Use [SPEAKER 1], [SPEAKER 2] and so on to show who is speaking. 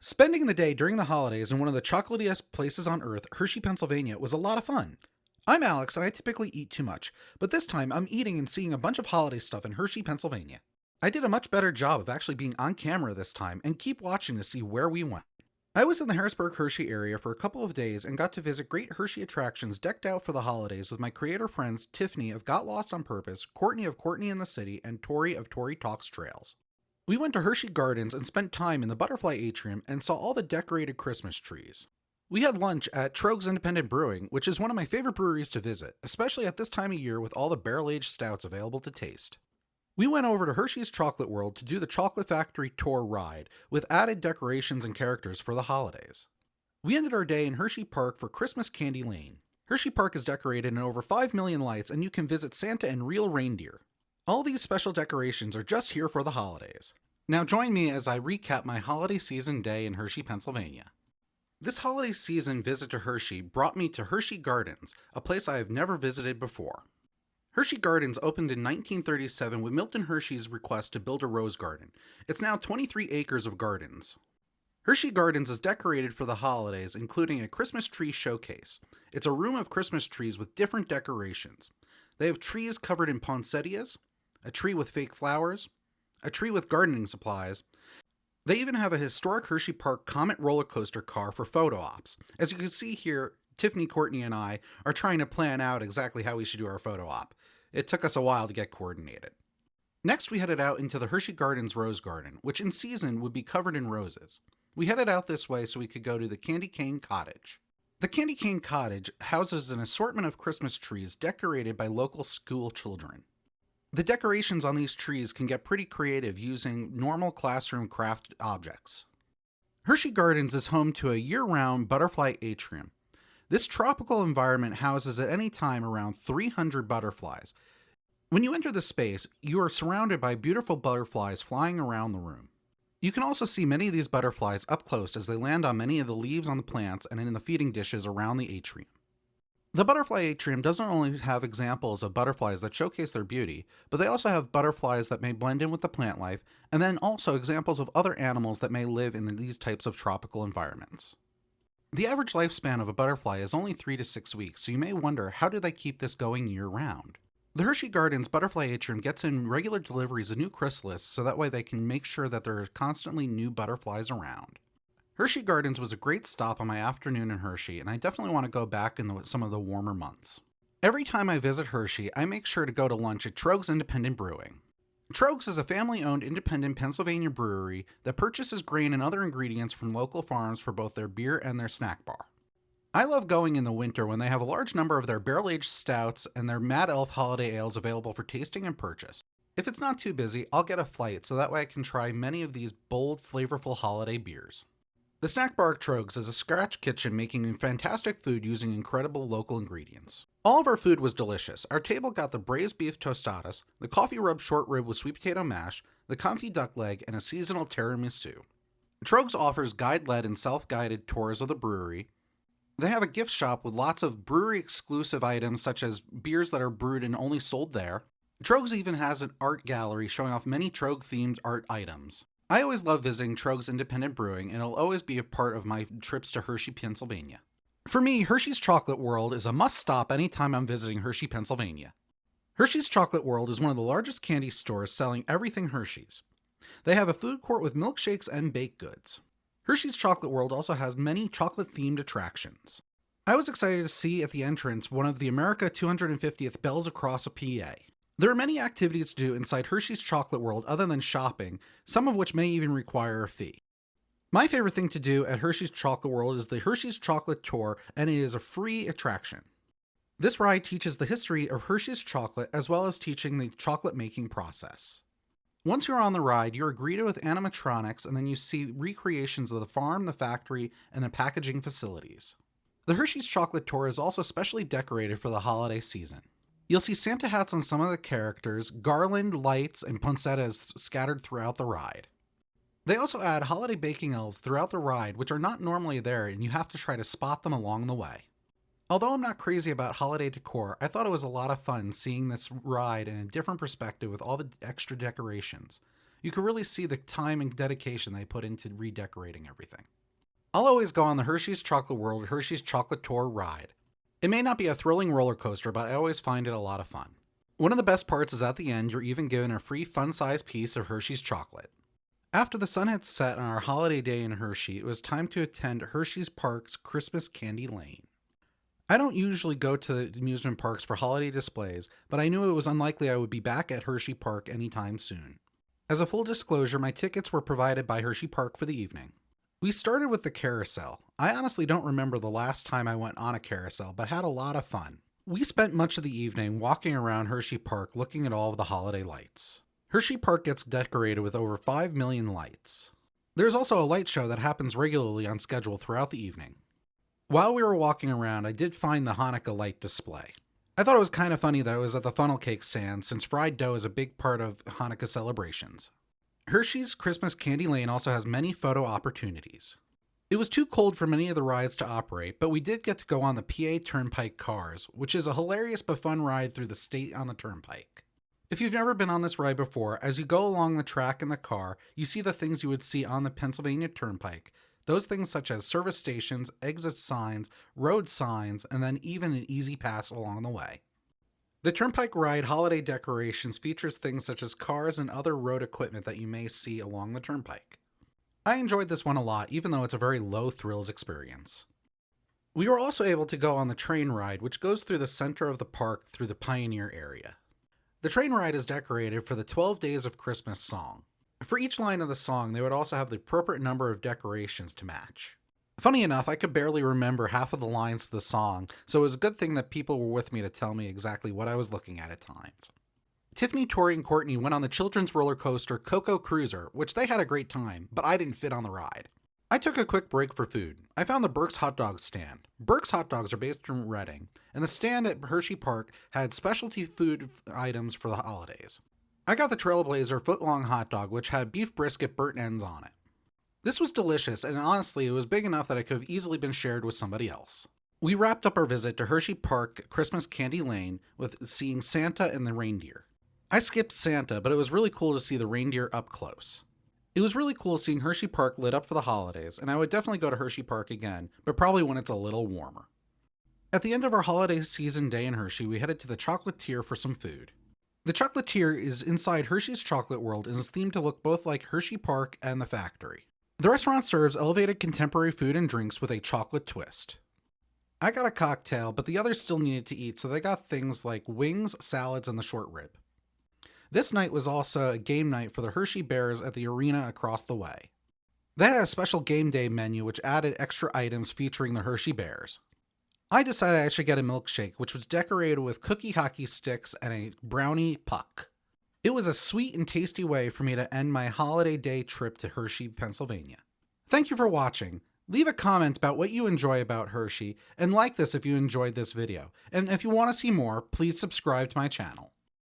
[SPEAKER 1] Spending the day during the holidays in one of the chocolatiest places on earth, Hershey, Pennsylvania, was a lot of fun. I'm Alex, and I typically eat too much, but this time I'm eating and seeing a bunch of holiday stuff in Hershey, Pennsylvania. I did a much better job of actually being on camera this time and keep watching to see where we went. I was in the Harrisburg Hershey area for a couple of days and got to visit great Hershey attractions decked out for the holidays with my creator friends Tiffany of Got Lost on Purpose, Courtney of Courtney in the City, and Tori of Tori Talks Trails. We went to Hershey Gardens and spent time in the butterfly atrium and saw all the decorated Christmas trees. We had lunch at Troegs Independent Brewing, which is one of my favorite breweries to visit, especially at this time of year with all the barrel-aged stouts available to taste. We went over to Hershey's Chocolate World to do the Chocolate Factory tour ride, with added decorations and characters for the holidays. We ended our day in Hersheypark for Christmas Candylane. Hersheypark is decorated in over 5 million lights, and you can visit Santa and real reindeer. All these special decorations are just here for the holidays. Now join me as I recap my holiday season day in Hershey, Pennsylvania. This holiday season visit to Hershey brought me to Hershey Gardens, a place I have never visited before. Hershey Gardens opened in 1937 with Milton Hershey's request to build a rose garden. It's now 23 acres of gardens. Hershey Gardens is decorated for the holidays, including a Christmas tree showcase. It's a room of Christmas trees with different decorations. They have trees covered in poinsettias, a tree with fake flowers, a tree with gardening supplies. They even have a historic Hersheypark Comet roller coaster car for photo ops. As you can see here, Tiffany, Courtney, and I are trying to plan out exactly how we should do our photo op. It took us a while to get coordinated. Next, we headed out into the Hershey Gardens Rose Garden, which in season would be covered in roses. We headed out this way so we could go to the Candy Cane Cottage. The Candy Cane Cottage houses an assortment of Christmas trees decorated by local school children. The decorations on these trees can get pretty creative using normal classroom craft objects. Hershey Gardens is home to a year-round butterfly atrium. This tropical environment houses at any time around 300 butterflies. When you enter the space, you are surrounded by beautiful butterflies flying around the room. You can also see many of these butterflies up close as they land on many of the leaves on the plants and in the feeding dishes around the atrium. The butterfly atrium doesn't only have examples of butterflies that showcase their beauty, but they also have butterflies that may blend in with the plant life, and then also examples of other animals that may live in these types of tropical environments. The average lifespan of a butterfly is only 3 to 6 weeks, so you may wonder, how do they keep this going year-round? The Hershey Gardens Butterfly Atrium gets in regular deliveries of new chrysalises so that way they can make sure that there are constantly new butterflies around. Hershey Gardens was a great stop on my afternoon in Hershey, and I definitely want to go back in some of the warmer months. Every time I visit Hershey, I make sure to go to lunch at Troegs Independent Brewing. Troegs is a family-owned independent Pennsylvania brewery that purchases grain and other ingredients from local farms for both their beer and their snack bar. I love going in the winter when they have a large number of their barrel-aged stouts and their Mad Elf holiday ales available for tasting and purchase. If it's not too busy, I'll get a flight so that way I can try many of these bold, flavorful holiday beers. The snack bar at Troegs is a scratch kitchen making fantastic food using incredible local ingredients. All of our food was delicious. Our table got the braised beef tostadas, the coffee rub short rib with sweet potato mash, the confit duck leg, and a seasonal tiramisu. Troegs offers guide-led and self-guided tours of the brewery. They have a gift shop with lots of brewery-exclusive items such as beers that are brewed and only sold there. Troegs even has an art gallery showing off many Troeg-themed art items. I always love visiting Troegs Independent Brewing, and it'll always be a part of my trips to Hershey, Pennsylvania. For me, Hershey's Chocolate World is a must-stop anytime I'm visiting Hershey, Pennsylvania. Hershey's Chocolate World is one of the largest candy stores selling everything Hershey's. They have a food court with milkshakes and baked goods. Hershey's Chocolate World also has many chocolate-themed attractions. I was excited to see at the entrance one of the America 250th bells across a PA. There are many activities to do inside Hershey's Chocolate World other than shopping, some of which may even require a fee. My favorite thing to do at Hershey's Chocolate World is the Hershey's Chocolate Tour, and it is a free attraction. This ride teaches the history of Hershey's chocolate as well as teaching the chocolate making process. Once you're on the ride, you're greeted with animatronics, and then you see recreations of the farm, the factory, and the packaging facilities. The Hershey's Chocolate Tour is also specially decorated for the holiday season. You'll see Santa hats on some of the characters, garland, lights, and poinsettias scattered throughout the ride. They also add holiday baking elves throughout the ride, which are not normally there, and you have to try to spot them along the way. Although I'm not crazy about holiday decor, I thought it was a lot of fun seeing this ride in a different perspective with all the extra decorations. You can really see the time and dedication they put into redecorating everything. I'll always go on the Hershey's Chocolate World Hershey's Chocolatier ride. It may not be a thrilling roller coaster, but I always find it a lot of fun. One of the best parts is at the end, you're even given a free fun-sized piece of Hershey's chocolate. After the sun had set on our holiday day in Hershey, it was time to attend Hersheypark's Christmas Candylane. I don't usually go to the amusement parks for holiday displays, but I knew it was unlikely I would be back at Hersheypark anytime soon. As a full disclosure, my tickets were provided by Hersheypark for the evening. We started with the carousel. I honestly don't remember the last time I went on a carousel, but had a lot of fun. We spent much of the evening walking around Hersheypark looking at all of the holiday lights. Hersheypark gets decorated with over 5 million lights. There's also a light show that happens regularly on schedule throughout the evening. While we were walking around, I did find the Hanukkah light display. I thought it was kind of funny that it was at the funnel cake stand, since fried dough is a big part of Hanukkah celebrations. Hershey's Christmas Candylane also has many photo opportunities. It was too cold for many of the rides to operate, but we did get to go on the PA Turnpike cars, which is a hilarious but fun ride through the state on the Turnpike. If you've never been on this ride before, as you go along the track in the car, you see the things you would see on the Pennsylvania Turnpike. Those things such as service stations, exit signs, road signs, and then even an easy pass along the way. The Turnpike ride holiday decorations features things such as cars and other road equipment that you may see along the Turnpike. I enjoyed this one a lot, even though it's a very low thrills experience. We were also able to go on the train ride, which goes through the center of the park through the Pioneer area. The train ride is decorated for the 12 Days of Christmas song. For each line of the song, they would also have the appropriate number of decorations to match. Funny enough, I could barely remember half of the lines to the song, so it was a good thing that people were with me to tell me exactly what I was looking at times. Tiffany, Tori, and Courtney went on the children's roller coaster Coco Cruiser, which they had a great time, but I didn't fit on the ride. I took a quick break for food. I found the Burke's Hot Dog stand. Burke's Hot Dogs are based in Reading, and the stand at Hersheypark had specialty food items for the holidays. I got the Trailblazer foot-long hot dog, which had beef brisket burnt ends on it. This was delicious, and honestly, it was big enough that it could have easily been shared with somebody else. We wrapped up our visit to Hersheypark Christmas Candylane with seeing Santa and the reindeer. I skipped Santa, but it was really cool to see the reindeer up close. It was really cool seeing Hersheypark lit up for the holidays, and I would definitely go to Hersheypark again, but probably when it's a little warmer. At the end of our holiday season day in Hershey, we headed to the Chocolatier for some food. The Chocolatier is inside Hershey's Chocolate World and is themed to look both like Hersheypark and the factory. The restaurant serves elevated contemporary food and drinks with a chocolate twist. I got a cocktail, but the others still needed to eat, so they got things like wings, salads, and the short rib. This night was also a game night for the Hershey Bears at the arena across the way. They had a special game day menu which added extra items featuring the Hershey Bears. I decided I should get a milkshake, which was decorated with cookie hockey sticks and a brownie puck. It was a sweet and tasty way for me to end my holiday day trip to Hershey, Pennsylvania. Thank you for watching. Leave a comment about what you enjoy about Hershey, and like this if you enjoyed this video. And if you want to see more, please subscribe to my channel.